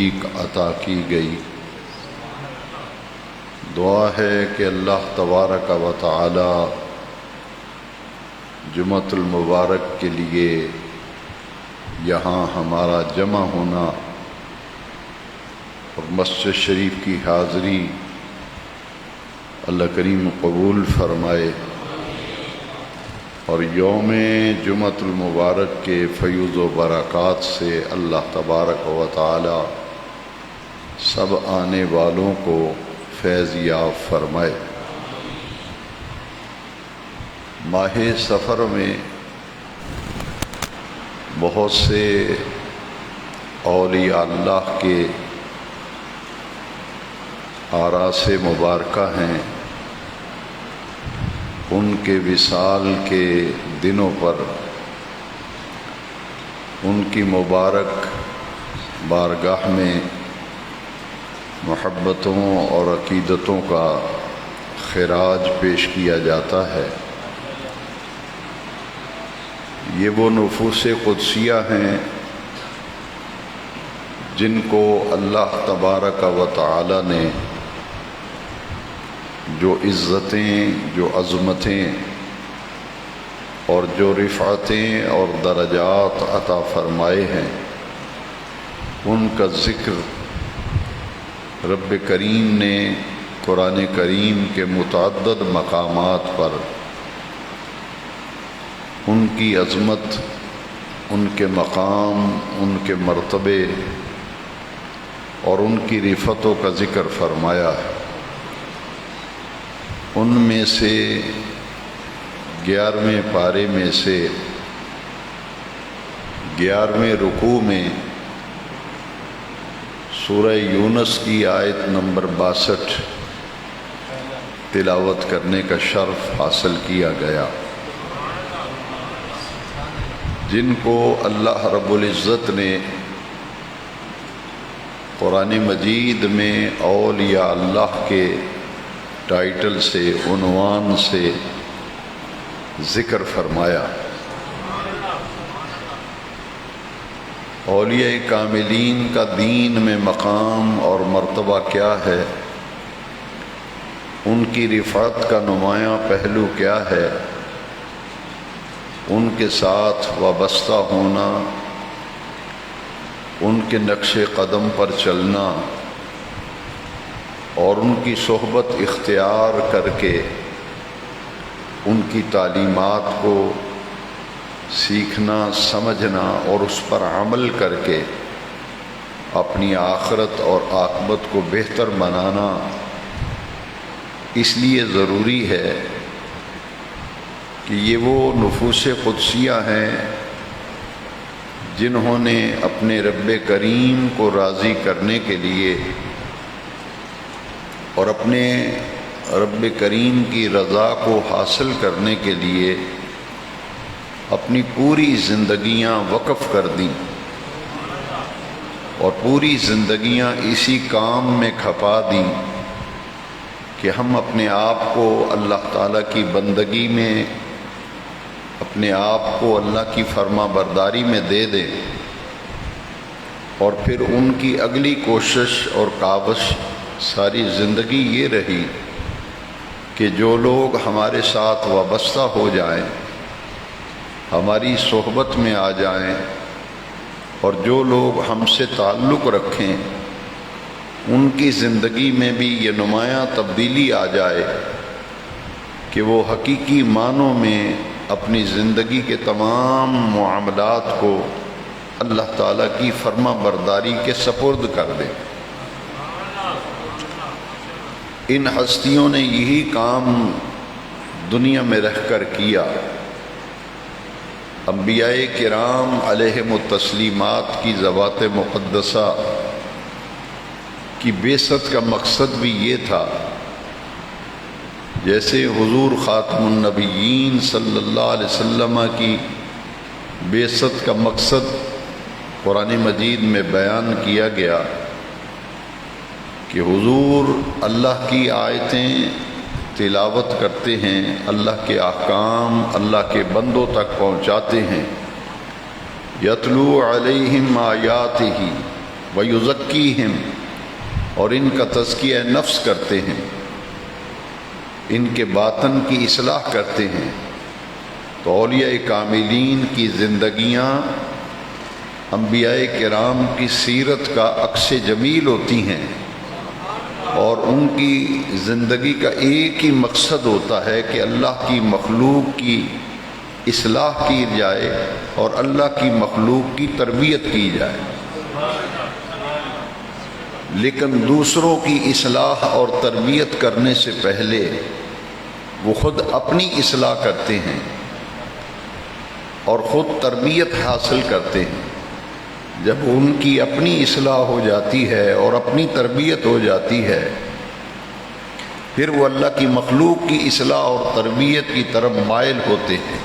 توفیق عطا کی گئی۔ دعا ہے کہ اللہ تبارک و تعالی جمعۃ المبارک کے لیے یہاں ہمارا جمع ہونا اور مسجد شریف کی حاضری اللہ کریم قبول فرمائے، اور یوم جمعۃ المبارک کے فیوض و برکات سے اللہ تبارک و تعالی سب آنے والوں کو فیض یاب فرمائے۔ ماہ سفر میں بہت سے اولیاء اللہ کے آراس مبارکہ ہیں، ان کے وصال کے دنوں پر ان کی مبارک بارگاہ میں محبتوں اور عقیدتوں کا خراج پیش کیا جاتا ہے۔ یہ وہ نفوس قدسیہ ہیں جن کو اللہ تبارک و تعالی نے جو عزتیں، جو عظمتیں اور جو رفعتیں اور درجات عطا فرمائے ہیں، ان کا ذکر رب کریم نے قرآن کریم کے متعدد مقامات پر ان کی عظمت، ان کے مقام، ان کے مرتبے اور ان کی رفعتوں کا ذکر فرمایا ہے۔ ان میں سے 11ویں پارے میں سے 11ویں رکوع میں سورہ یونس کی آیت نمبر 62 تلاوت کرنے کا شرف حاصل کیا گیا، جن کو اللہ رب العزت نے قرآن مجید میں اولیاء اللہ کے ٹائٹل سے، عنوان سے ذکر فرمایا۔ اولیاء کاملین کا دین میں مقام اور مرتبہ کیا ہے، ان کی رفعت کا نمایاں پہلو کیا ہے، ان کے ساتھ وابستہ ہونا، ان کے نقش قدم پر چلنا اور ان کی صحبت اختیار کر کے ان کی تعلیمات کو سیکھنا، سمجھنا اور اس پر عمل کر کے اپنی آخرت اور عاقبت کو بہتر بنانا اس لیے ضروری ہے کہ یہ وہ نفوس قدسیہ ہیں جنہوں نے اپنے رب کریم کو راضی کرنے کے لیے اور اپنے رب کریم کی رضا کو حاصل کرنے کے لیے اپنی پوری زندگیاں وقف کر دیں اور پوری زندگیاں اسی کام میں کھپا دیں کہ ہم اپنے آپ کو اللہ تعالیٰ کی بندگی میں، اپنے آپ کو اللہ کی فرما برداری میں دے دیں، اور پھر ان کی اگلی کوشش اور کاوش ساری زندگی یہ رہی کہ جو لوگ ہمارے ساتھ وابستہ ہو جائیں، ہماری صحبت میں آ جائیں، اور جو لوگ ہم سے تعلق رکھیں، ان کی زندگی میں بھی یہ نمایاں تبدیلی آ جائے کہ وہ حقیقی معنوں میں اپنی زندگی کے تمام معاملات کو اللہ تعالیٰ کی فرما برداری کے سپرد کر دیں۔ ان ہستیوں نے یہی کام دنیا میں رہ کر کیا۔ انبیاء کرام علیہم التسلیمات کی ذوات مقدسہ کی بعثت کا مقصد بھی یہ تھا، جیسے حضور خاتم النبیین صلی اللہ علیہ وسلم کی بعثت کا مقصد قرآن مجید میں بیان کیا گیا کہ حضور اللہ کی آیتیں تلاوت کرتے ہیں، اللہ کے احکام اللہ کے بندوں تک پہنچاتے ہیں۔ یتلو علیہم آیاتہ وَيُزَكِّيهِمْ، اور ان کا تزکیہ نفس کرتے ہیں، ان کے باطن کی اصلاح کرتے ہیں۔ تو اولیاء کاملین کی زندگیاں انبیاء کرام کی سیرت کا عکس جمیل ہوتی ہیں، اور ان کی زندگی کا ایک ہی مقصد ہوتا ہے کہ اللہ کی مخلوق کی اصلاح کی جائے اور اللہ کی مخلوق کی تربیت کی جائے، لیکن دوسروں کی اصلاح اور تربیت کرنے سے پہلے وہ خود اپنی اصلاح کرتے ہیں اور خود تربیت حاصل کرتے ہیں۔ جب ان کی اپنی اصلاح ہو جاتی ہے اور اپنی تربیت ہو جاتی ہے، پھر وہ اللہ کی مخلوق کی اصلاح اور تربیت کی طرف مائل ہوتے ہیں۔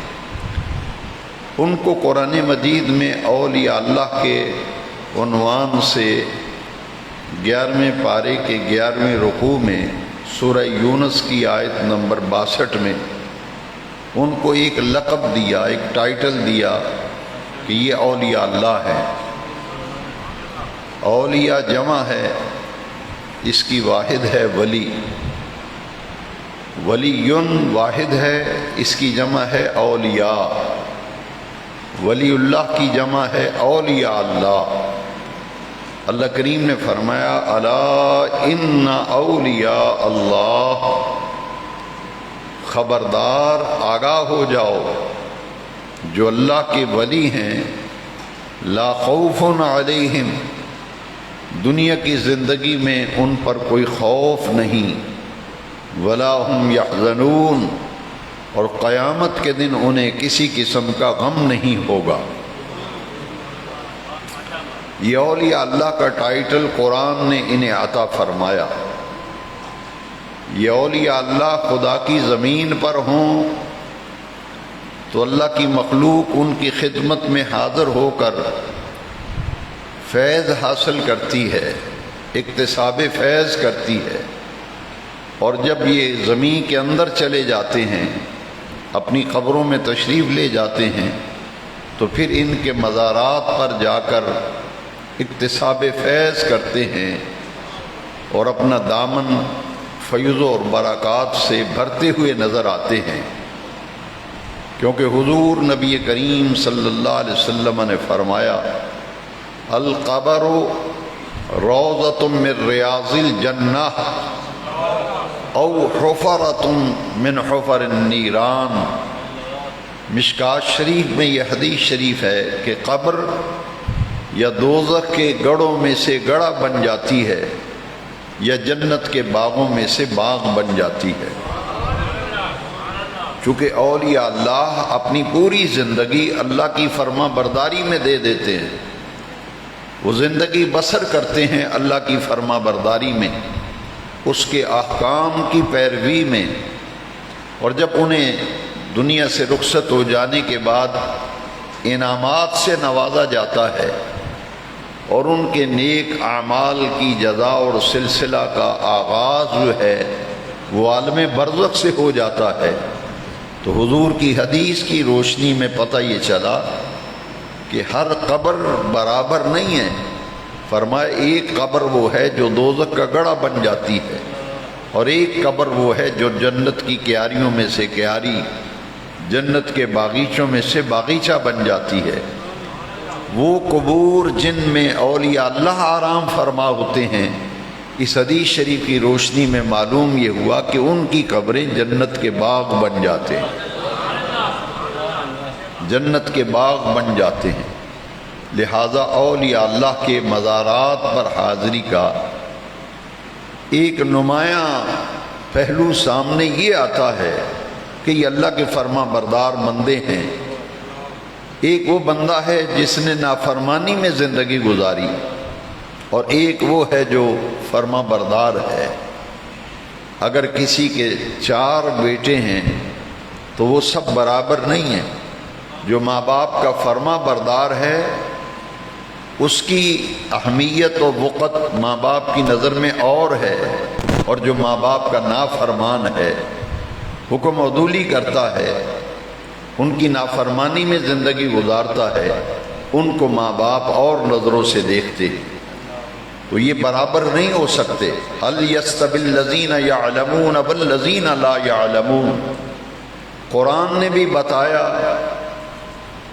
ان کو قرآن مجید میں اولیاء اللہ کے عنوان سے 11ویں پارے کے 11ویں رکوع میں سورہ یونس کی آیت نمبر 62 میں ان کو ایک لقب دیا، ایک ٹائٹل دیا کہ یہ اولیاء اللہ ہے۔ اولیاء جمع ہے، اس کی واحد ہے ولی، ولیٌ واحد ہے، اس کی جمع ہے اولیاء، ولی اللہ کی جمع ہے اولیاء اللہ۔ اللہ کریم نے فرمایا الا ان اولیاء اللہ، خبردار آگاہ ہو جاؤ، جو اللہ کے ولی ہیں، لا خوف علیہم، دنیا کی زندگی میں ان پر کوئی خوف نہیں، ولا هم یحزنون، اور قیامت کے دن انہیں کسی قسم کا غم نہیں ہوگا۔ یہ اولیاء اللہ کا ٹائٹل قرآن نے انہیں عطا فرمایا۔ یہ اولیاء اللہ خدا کی زمین پر ہوں تو اللہ کی مخلوق ان کی خدمت میں حاضر ہو کر فیض حاصل کرتی ہے، اکتساب فیض کرتی ہے، اور جب یہ زمین کے اندر چلے جاتے ہیں، اپنی قبروں میں تشریف لے جاتے ہیں، تو پھر ان کے مزارات پر جا کر اکتساب فیض کرتے ہیں اور اپنا دامن فیض اور برکات سے بھرتے ہوئے نظر آتے ہیں، کیونکہ حضور نبی کریم صلی اللہ علیہ وسلم نے فرمایا القبر روضۃ من ریاض الجنہ او حفرۃ من حفر النیران۔ مشکات شریف میں یہ حدیث شریف ہے کہ قبر یا دوزخ کے گڑھوں میں سے گڑھا بن جاتی ہے یا جنت کے باغوں میں سے باغ بن جاتی ہے۔ چونکہ اولیاء اللہ اپنی پوری زندگی اللہ کی فرما برداری میں دے دیتے ہیں، وہ زندگی بسر کرتے ہیں اللہ کی فرما برداری میں، اس کے احکام کی پیروی میں، اور جب انہیں دنیا سے رخصت ہو جانے کے بعد انعامات سے نوازا جاتا ہے اور ان کے نیک اعمال کی جزا اور سلسلہ کا آغاز جو ہے وہ عالم برزخ سے ہو جاتا ہے، تو حضور کی حدیث کی روشنی میں پتہ یہ چلا کہ ہر قبر برابر نہیں ہے۔ فرمایا ایک قبر وہ ہے جو دوزخ کا گڑھا بن جاتی ہے، اور ایک قبر وہ ہے جو جنت کی کیاریوں میں سے کیاری، جنت کے باغیچوں میں سے باغیچہ بن جاتی ہے۔ وہ قبور جن میں اولیاء اللہ آرام فرما ہوتے ہیں، اس حدیث شریف کی روشنی میں معلوم یہ ہوا کہ ان کی قبریں جنت کے باغ بن جاتے ہیں، جنت کے باغ بن جاتے ہیں۔ لہذا اولیاء اللہ کے مزارات پر حاضری کا ایک نمایاں پہلو سامنے یہ آتا ہے کہ یہ اللہ کے فرما بردار بندے ہیں۔ ایک وہ بندہ ہے جس نے نافرمانی میں زندگی گزاری، اور ایک وہ ہے جو فرما بردار ہے۔ اگر کسی کے 4 بیٹے ہیں تو وہ سب برابر نہیں ہیں۔ جو ماں باپ کا فرما بردار ہے اس کی اہمیت و وقت ماں باپ کی نظر میں اور ہے، اور جو ماں باپ کا نافرمان ہے، حکم عدولی کرتا ہے، ان کی نافرمانی میں زندگی گزارتا ہے، ان کو ماں باپ اور نظروں سے دیکھتے ہیں۔ تو یہ برابر نہیں ہو سکتے. هل يستوي الذين يعلمون والذين لا يعلمون. قرآن نے بھی بتایا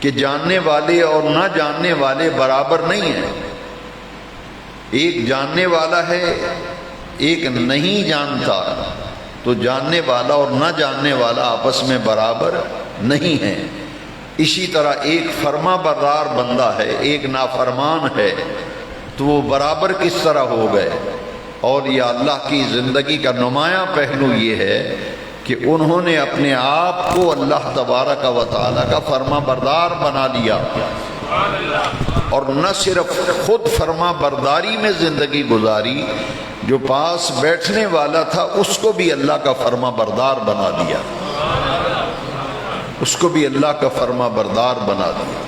کہ جاننے والے اور نہ جاننے والے برابر نہیں ہیں. ایک جاننے والا ہے، ایک نہیں جانتا، تو جاننے والا اور نہ جاننے والا آپس میں برابر نہیں ہیں. اسی طرح ایک فرما بردار بندہ ہے، ایک نافرمان ہے، تو وہ برابر کس طرح ہو گئے؟ اور یہ اللہ کی زندگی کا نمایاں پہلو یہ ہے کہ انہوں نے اپنے آپ کو اللہ تبارک و تعالیٰ کا فرما بردار بنا لیا، اور نہ صرف خود فرما برداری میں زندگی گزاری، جو پاس بیٹھنے والا تھا اس کو بھی اللہ کا فرما بردار بنا دیا، اس کو بھی اللہ کا فرما بردار بنا دیا.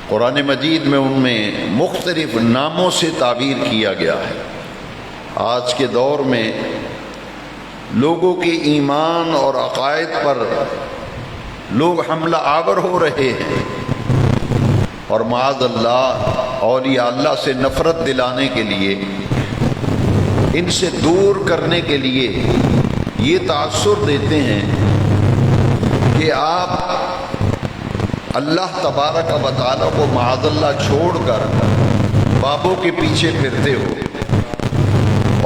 قرآن مجید میں ان میں مختلف ناموں سے تعبیر کیا گیا ہے. آج کے دور میں لوگوں کے ایمان اور عقائد پر لوگ حملہ آور ہو رہے ہیں، اور معاذ اللہ اولیاء اللہ سے نفرت دلانے کے لیے، ان سے دور کرنے کے لیے یہ تاثر دیتے ہیں کہ آپ اللہ تبارک و تعالیٰ کو معاذ اللہ چھوڑ کر بابوں کے پیچھے پھرتے ہو.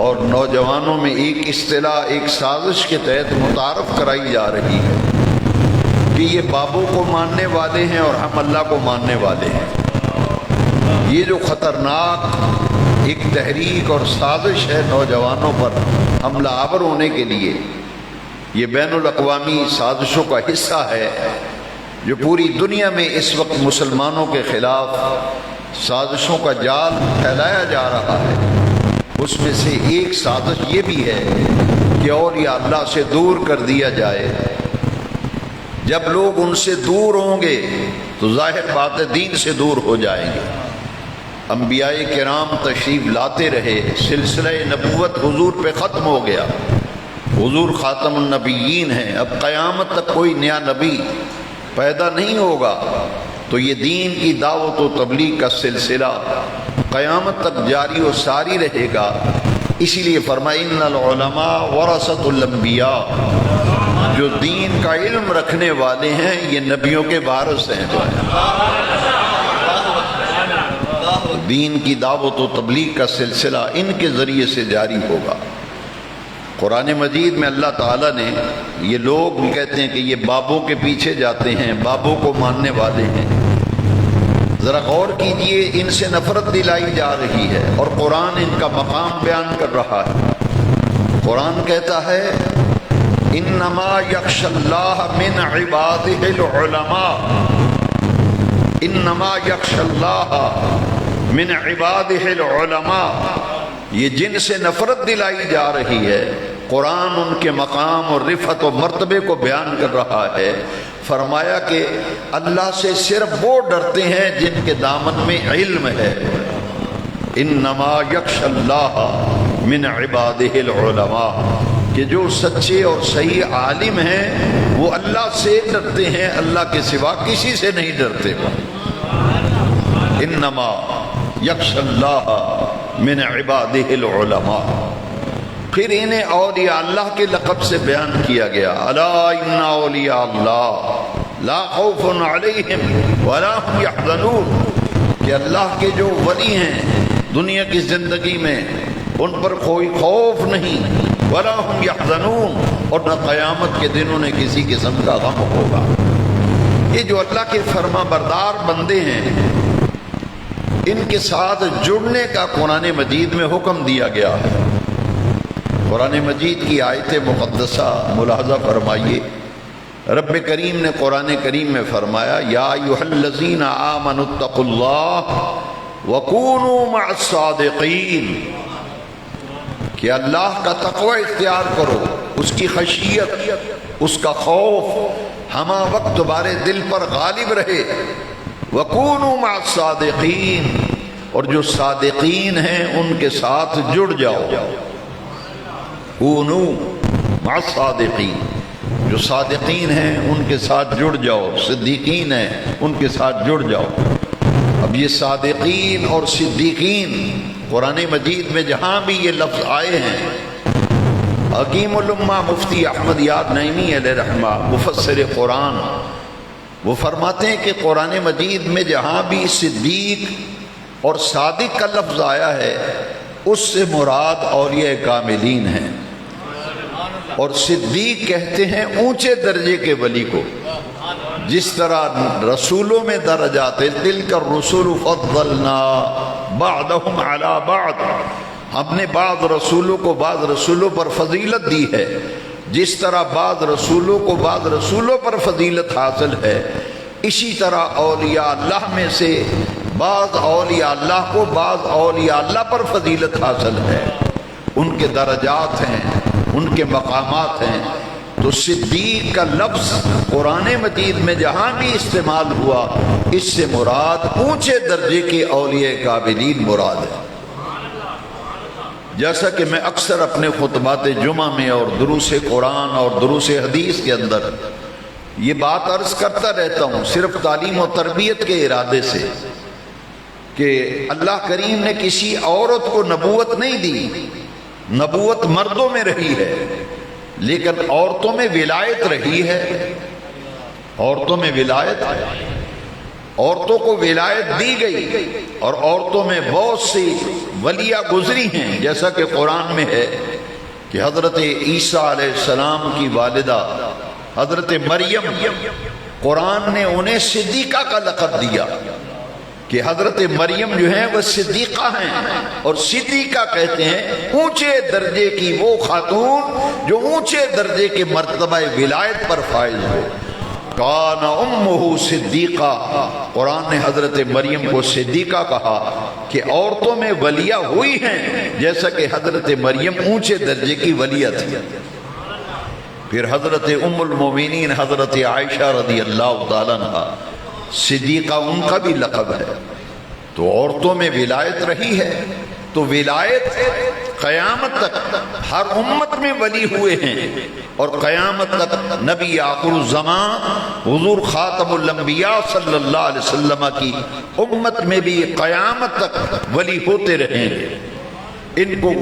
اور نوجوانوں میں ایک اصطلاح، ایک سازش کے تحت متعارف کرائی جا رہی ہے کہ یہ بابوں کو ماننے والے ہیں اور ہم اللہ کو ماننے والے ہیں. یہ جو خطرناک ایک تحریک اور سازش ہے نوجوانوں پر حملہ آور ہونے کے لیے، یہ بین الاقوامی سازشوں کا حصہ ہے جو پوری دنیا میں اس وقت مسلمانوں کے خلاف سازشوں کا جال پھیلایا جا رہا ہے. اس میں سے ایک سازش یہ بھی ہے کہ اولیاء اللہ سے دور کر دیا جائے. جب لوگ ان سے دور ہوں گے تو ظاہر بات ہے دین سے دور ہو جائیں گے. انبیاء کرام تشریف لاتے رہے، سلسلہ نبوت حضور پہ ختم ہو گیا، حضور خاتم النبیین ہیں. اب قیامت تک کوئی نیا نبی پیدا نہیں ہوگا، تو یہ دین کی دعوت و تبلیغ کا سلسلہ قیامت تک جاری و ساری رہے گا. اسی لیے فرمایا ان العلماء ورثۃ الانبیاء، جو دین کا علم رکھنے والے ہیں یہ نبیوں کے وارث ہیں. دین کی دعوت و تبلیغ کا سلسلہ ان کے ذریعے سے جاری ہوگا. قرآن مجید میں اللہ تعالیٰ نے، یہ لوگ بھی کہتے ہیں کہ یہ بابوں کے پیچھے جاتے ہیں، بابوں کو ماننے والے ہیں. ذرا غور کیجئے، ان سے نفرت دلائی جا رہی ہے اور قرآن ان کا مقام بیان کر رہا ہے. قرآن کہتا ہے انما یخشی اللہ من عبادہ العلماء، انما یخشی اللہ من عبادہ العلماء. یہ جن سے نفرت دلائی جا رہی ہے، قرآن ان کے مقام اور رفعت و مرتبے کو بیان کر رہا ہے. فرمایا کہ اللہ سے صرف وہ ڈرتے ہیں جن کے دامن میں علم ہے. انما یخشی اللہ من عبادہ العلماء، کہ جو سچے اور صحیح عالم ہیں وہ اللہ سے ڈرتے ہیں، اللہ کے سوا کسی سے نہیں ڈرتے. انما یخشی اللہ من عبادہ العلماء. پھر انہیں اولیاء اللہ کے لقب سے بیان کیا گیا. الا ان اولیاء اللہ لا خوف علیہم ولا هم یحزنون، کہ اللہ کے جو ولی ہیں دنیا کی زندگی میں ان پر کوئی خوف نہیں، ولا هم یحزنون، اور نہ قیامت کے دن انہیں کسی قسم کا غم ہوگا. یہ جو اللہ کے فرما بردار بندے ہیں، ان کے ساتھ جڑنے کا قرآن مجید میں حکم دیا گیا ہے. قرآن مجید کی آیت مقدسہ ملاحظہ فرمائیے. رب کریم نے قرآن کریم میں فرمایا یا ایھا الذین آمنوا اتقوا اللہ وکونوا مع الصادقین، کہ اللہ کا تقوی اختیار کرو، اس کی خشیت، اس کا خوف ہمہ وقت تمہارے دل پر غالب رہے. وکونوا مع الصادقین، اور جو صادقین ہیں ان کے ساتھ جڑ جاؤ. کونوا مع الصادقین، جو صادقین ہیں ان کے ساتھ جڑ جاؤ، صدیقین ہیں ان کے ساتھ جڑ جاؤ. اب یہ صادقین اور صدیقین قرآن مجید میں جہاں بھی یہ لفظ آئے ہیں، حکیم الامہ مفتی احمد یاد نعیمی علیہ رحمہ مفسر قرآن، وہ فرماتے ہیں کہ قرآن مجید میں جہاں بھی صدیق اور صادق کا لفظ آیا ہے اس سے مراد اولیاء کاملین ہیں، اور صدیق کہتے ہیں اونچے درجے کے ولی کو، جس طرح رسولوں میں درجات ہیں، تلک الرسول فضلنا بعضهم علی بعض، ہم نے بعض رسولوں کو بعض رسولوں پر فضیلت دی ہے، جس طرح بعض رسولوں کو بعض رسولوں پر فضیلت حاصل ہے، اسی طرح اولیاء اللہ میں سے بعض اولیاء اللہ کو بعض اولیاء اللہ پر فضیلت حاصل ہے، ان کے درجات ہیں، ان کے مقامات ہیں۔ تو صدیق کا لفظ قرآن مجید میں جہاں بھی استعمال ہوا اس سے مراد اونچے درجے کے اولیاء کاملین مراد ہے۔ جیسا کہ میں اکثر اپنے خطبات جمعہ میں اور دروس قرآن اور دروس حدیث کے اندر یہ بات عرض کرتا رہتا ہوں، صرف تعلیم و تربیت کے ارادے سے، کہ اللہ کریم نے کسی عورت کو نبوت نہیں دی، نبوت مردوں میں رہی ہے، لیکن عورتوں میں ولایت رہی ہے، عورتوں میں ولایت، عورتوں کو ولایت دی گئی، اور عورتوں میں بہت سی ولیاں گزری ہیں، جیسا کہ قرآن میں ہے کہ حضرت عیسیٰ علیہ السلام کی والدہ حضرت مریم، قرآن نے انہیں صدیقہ کا لقب دیا کہ حضرت مریم جو ہیں وہ صدیقہ ہیں، اور صدیقہ کہتے ہیں اونچے درجے کی وہ خاتون جو اونچے درجے کے مرتبہ ولایت پر فائز ہو۔ کان امہ صدیقہ، قرآن نے حضرت مریم کو صدیقہ کہا کہ عورتوں میں ولیہ ہوئی ہیں جیسا کہ حضرت مریم اونچے درجے کی ولیہ تھی۔ پھر حضرت ام المومنین حضرت عائشہ رضی اللہ تعالیٰ عنہ، صدیقہ ان کا بھی لقب ہے۔ تو عورتوں میں ولایت رہی ہے، تو ولایت قیامت تک ہر امت میں ولی ہوئے ہیں، اور قیامت تک نبی آخر الزمان حضور خاتم الانبیاء صلی اللہ علیہ وسلم کی امت میں بھی قیامت تک ولی ہوتے رہیں گے۔ ان کو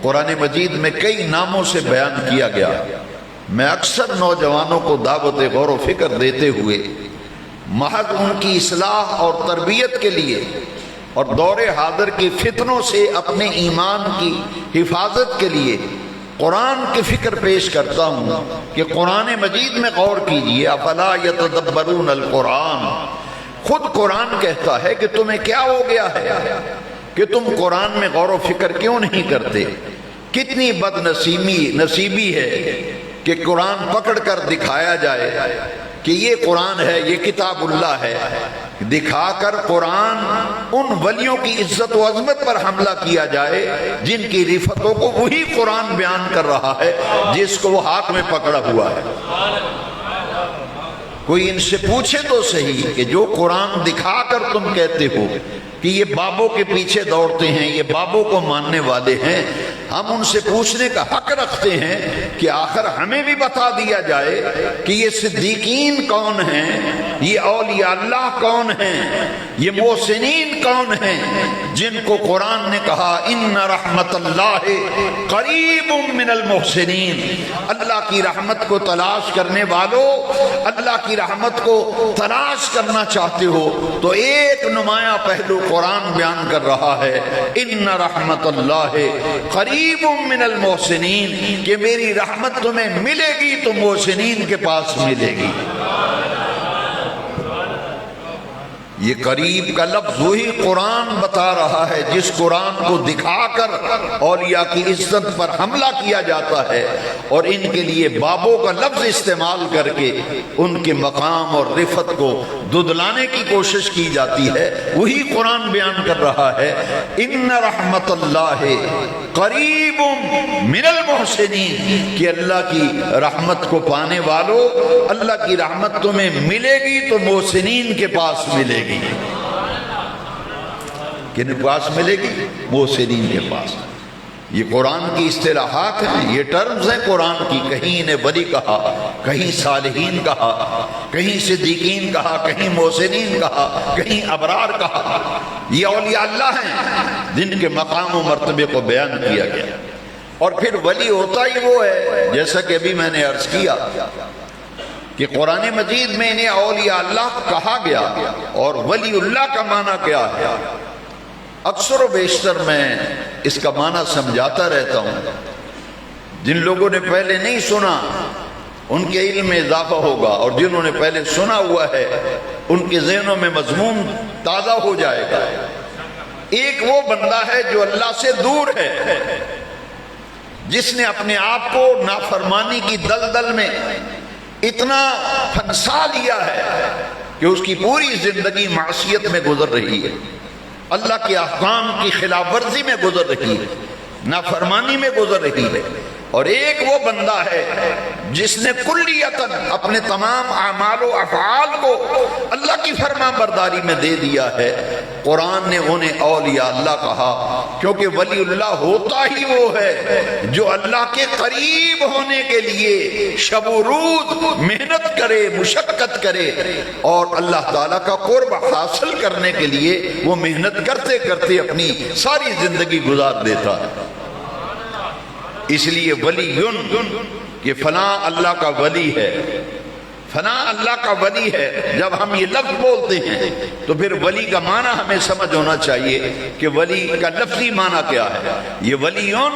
قرآن مجید میں کئی ناموں سے بیان کیا گیا۔ میں اکثر نوجوانوں کو دعوت غور و فکر دیتے ہوئے محض ان کی اصلاح اور تربیت کے لیے اور دور حاضر کی فتنوں سے اپنے ایمان کی حفاظت کے لیے قرآن کی فکر پیش کرتا ہوں کہ قرآن مجید میں غور کیجئے، افلا یتدبرون القرآن۔ خود قرآن کہتا ہے کہ تمہیں کیا ہو گیا ہے کہ تم قرآن میں غور و فکر کیوں نہیں کرتے؟ کتنی بد نصیبی ہے کہ قرآن پکڑ کر دکھایا جائے کہ یہ قرآن ہے، یہ کتاب اللہ ہے، دکھا کر قرآن ان ولیوں کی عزت و عظمت پر حملہ کیا جائے جن کی رفتوں کو وہی قرآن بیان کر رہا ہے جس کو وہ ہاتھ میں پکڑا ہوا ہے۔ کوئی ان سے پوچھے تو صحیح کہ جو قرآن دکھا کر تم کہتے ہو کہ یہ بابوں کے پیچھے دوڑتے ہیں، یہ بابوں کو ماننے والے ہیں، ہم ان سے پوچھنے کا حق رکھتے ہیں کہ آخر ہمیں بھی بتا دیا جائے کہ یہ صدیقین کون ہیں، یہ اولیاء اللہ کون ہیں، یہ محسنین کون ہیں جن کو قرآن نے کہا ان رحمت اللہ قریب من المحسنین۔ اللہ کی رحمت کو تلاش کرنے والوں، اللہ کی رحمت کو تلاش کرنا چاہتے ہو تو ایک نمایاں پہلو قرآن بیان کر رہا ہے، ان رحمت اللہ قریب من المحسنین، کہ میری رحمت تمہیں ملے گی تو محسنین کے پاس ملے گی۔ یہ قریب کا لفظ وہی قرآن بتا رہا ہے جس قرآن کو دکھا کر اولیاء کی عزت پر حملہ کیا جاتا ہے اور ان کے لیے بابوں کا لفظ استعمال کر کے ان کے مقام اور رفت کو ددلانے کی کوشش کی جاتی ہے۔ وہی قرآن بیان کر رہا ہے ان رحمت اللہ قریب من المحسنین، کہ اللہ کی رحمت کو پانے والوں، اللہ کی رحمت تمہیں ملے گی تو محسنین کے پاس ملے گی۔ کن پاس ملے گی؟ محسنین کے پاس۔ یہ قرآن کی اصطلاحات ہیں، یہ ٹرمز ہیں قرآن کی، کہیں انہیں ولی کہا، کہیں صالحین کہا، کہیں صدیقین کہا، کہیں محسنین کہا، کہیں ابرار کہا. یہ اولیاء اللہ ہیں جن کے مقام و مرتبے کو بیان کیا گیا. اور پھر ولی ہوتا ہی وہ ہے جیسا کہ ابھی میں نے عرض کیا کہ قرآن مجید میں انہیں اولیاء اللہ کہا گیا. اور ولی اللہ کا معنی کیا ہے؟ اکثر و بیشتر میں اس کا معنی سمجھاتا رہتا ہوں. جن لوگوں نے پہلے نہیں سنا ان کے علم میں اضافہ ہوگا، اور جنہوں نے پہلے سنا ہوا ہے ان کے ذہنوں میں مضمون تازہ ہو جائے گا. ایک وہ بندہ ہے جو اللہ سے دور ہے، جس نے اپنے آپ کو نافرمانی کی دلدل میں اتنا پھنسا لیا ہے کہ اس کی پوری زندگی معصیت میں گزر رہی ہے، اللہ کے احکام کی خلاف ورزی میں گزر رہی ہے، نافرمانی میں گزر رہی ہے. اور ایک وہ بندہ ہے جس نے کلیتاً اپنے تمام اعمال و افعال کو اللہ کی فرما برداری میں دے دیا ہے. قرآن نے انہیں اولیاء اللہ کہا کیونکہ ولی اللہ ہوتا ہی وہ ہے جو اللہ کے قریب ہونے کے لیے شب و روز محنت کرے، مشقت کرے، اور اللہ تعالیٰ کا قرب حاصل کرنے کے لیے وہ محنت کرتے کرتے اپنی ساری زندگی گزار دیتا ہے. اس لیے ولی یہ فلاں اللہ کا ولی ہے، فلاں اللہ کا ولی ہے. جب ہم یہ لفظ بولتے ہیں تو پھر ولی کا معنی ہمیں سمجھ ہونا چاہیے کہ ولی کا لفظی معنی کیا ہے. یہ ولیون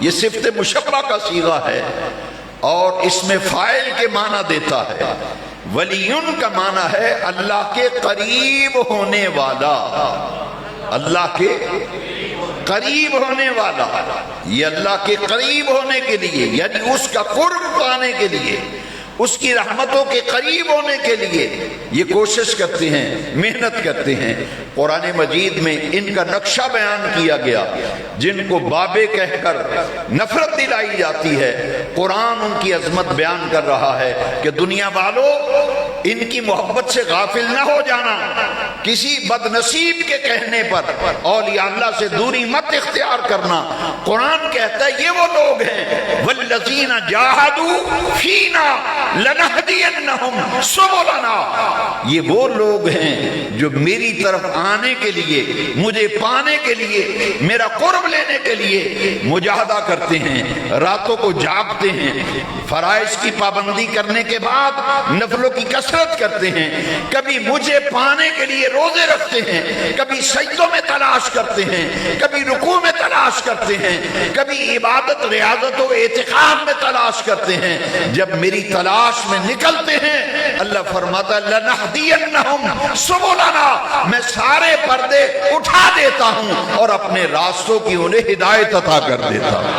یہ صفت مشبہ کا صیغہ ہے اور اس میں فاعل کے معنی دیتا ہے. ولیون کا معنی ہے اللہ کے قریب ہونے والا، اللہ کے قریب ہونے والا. یہ اللہ کے قریب ہونے کے لیے یعنی اس کا قرب پانے کے لیے، اس کی رحمتوں کے قریب ہونے کے لیے یہ کوشش کرتے ہیں، محنت کرتے ہیں. قرآن مجید میں ان کا نقشہ بیان کیا گیا جن کو بابے کہہ کر نفرت دلائی جاتی ہے. قرآن ان کی عظمت بیان کر رہا ہے کہ دنیا والوں ان کی محبت سے غافل نہ ہو جانا. کسی بد نصیب کے کہنے پر اولیاء اللہ سے دوری مت اختیار کرنا. قرآن کہتا ہے یہ وہ لوگ ہیں والذین جاہدوا فینا لنہدینہم سبلنا. یہ وہ لوگ ہیں جو میری طرف آنے کے لیے، مجھے پانے کے لیے، میرا قرب لینے کے لیے مجاہدہ کرتے ہیں، راتوں کو جاگتے ہیں، فرائض کی پابندی کرنے کے بعد نفلوں کی کثرت کرتے ہیں، کبھی مجھے پانے کے لیے روزے رکھتے ہیں، کبھی سجدوں میں تلاش کرتے ہیں، کبھی رکوع میں تلاش کرتے ہیں، کبھی عبادت، ریاضت و اعتقاد میں تلاش کرتے ہیں. جب میری تلاش میں نکلتے ہیں اللہ فرماتا ہے لنہدینہم سبلنا، میں سارے پردے اٹھا دیتا ہوں اور اپنے راستوں کی انہیں ہدایت عطا کر دیتا ہوں.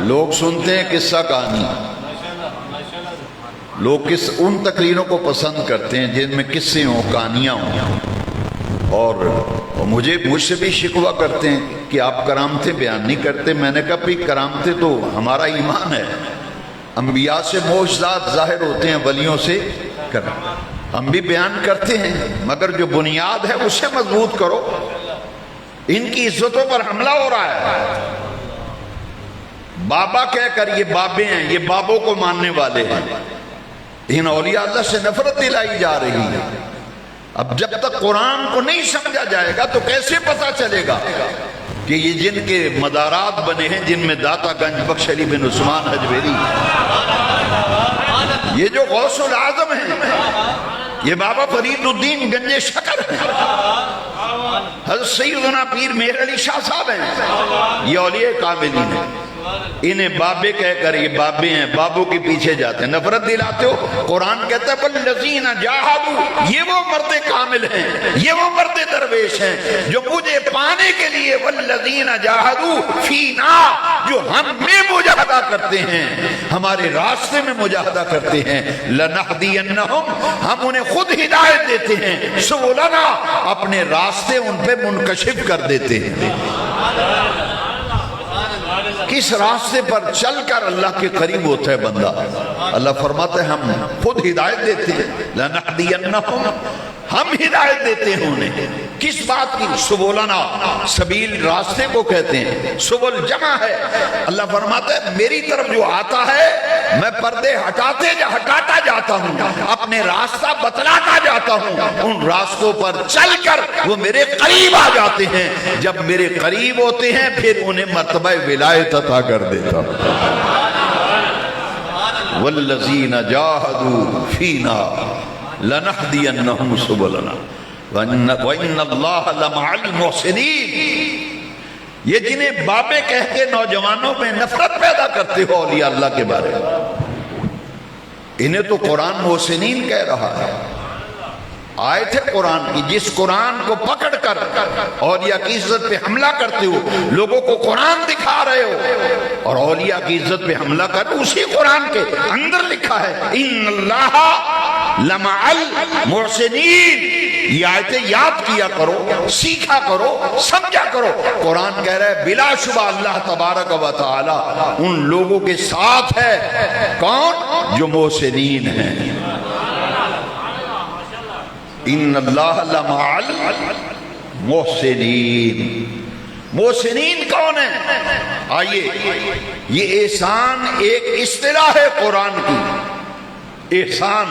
لوگ سنتے ہیں قصہ کہانی، لوگ ان تقریروں کو پسند کرتے ہیں جن میں قصے ہوں، کہانیاں ہوں، اور مجھ سے بھی شکوہ کرتے ہیں کہ آپ کرامتیں بیان نہیں کرتے. میں نے کہا بھئی کرامتیں تو ہمارا ایمان ہے، انبیاء سے معجزات ظاہر ہوتے ہیں، ولیوں سے ہم بھی بیان کرتے ہیں، مگر جو بنیاد ہے اسے مضبوط کرو. ان کی عزتوں پر حملہ ہو رہا ہے. بابا کہہ کر یہ بابے ہیں، یہ بابوں کو ماننے والے ہیں. ان اولیاء اللہ سے نفرت دلائی جا رہی ہے. اب جب تک قرآن کو نہیں سمجھا جائے گا تو کیسے پتا چلے گا کہ یہ جن کے مدارات بنے ہیں، جن میں داتا گنج بخش علی بن عثمان حجویری، یہ جو غوث العظم ہیں، یہ بابا فرید الدین گنج شکر ہیں، حضرت سیدنا پیر مہر علی شاہ صاحب ہیں، یہ اولیاء کاملین ہیں. انہیں بابے کہہ کر یہ بابے ہیں، بابوں کے پیچھے جاتے ہیں، نفرت دلاتے ہو. قرآن کہتا ہے والذین جاہدوا، یہ وہ مرد کامل ہیں، یہ وہ مرد درویش ہیں جو مجھے پانے کے لیے والذین جاہدوا فینا، جو ہم میں مجاہدہ کرتے ہیں، ہمارے راستے میں مجاہدہ کرتے ہیں. لنہدینہم، ہم انہیں خود ہدایت دیتے ہیں. سبلنا، اپنے راستے ان پہ منکشف کر دیتے ہیں. کس راستے پر چل کر اللہ کے قریب ہوتا ہے بندہ؟ اللہ فرماتے ہیں ہم خود ہدایت دیتے ہیں، لَنَهْدِيَنَّهُمْ، ہم ہدایت دیتے ہیں انہیں۔ کس بات کی؟ سبولنا، سبیل راستے کو کہتے ہیں، سبل جمع ہے۔ اللہ فرماتا ہے میری طرف جو آتا ہے میں پردے ہٹاتا جاتا ہوں، اپنے راستہ بتلاتا جاتا ہوں، ان راستوں پر چل کر وہ میرے قریب آ جاتے ہیں۔ جب میرے قریب ہوتے ہیں پھر انہیں مرتبہ ولایت عطا کر دیتا ہوں۔ وَالَّذِينَ جَاهَدُوا فِينَا لَنَهْدِيَنَّهُمْ سُبُلَنَا وَإِنَّ اللَّهَ لَمَعَ الْمُحْسِنِينَ۔ یہ جنہیں بابے کہہ کے نوجوانوں میں نفرت پیدا کرتے ہو اولیاء اللہ کے بارے میں، انہیں تو قرآن محسنین کہہ رہا ہے۔ آیت ہے قرآن کی، جس قرآن کو پکڑ کر اولیاء کی عزت پہ حملہ کرتے ہو، لوگوں کو قرآن دکھا رہے ہو اور اولیاء کی عزت پہ حملہ کر، اسی قرآن کے اندر لکھا ہے ان اللہ لمع المحسنین۔ یہ آیتیں یاد کیا کرو، سیکھا کرو، سمجھا کرو۔ قرآن کہہ رہا ہے بلا شبہ اللہ تبارک و تعالی ان لوگوں کے ساتھ ہے، کون؟ جو محسنین ہیں۔ ان اللہ لمع المحسنین۔ محسنین کون ہیں؟ آئیے، یہ احسان ایک اصطلاح ہے قرآن کی۔ احسان،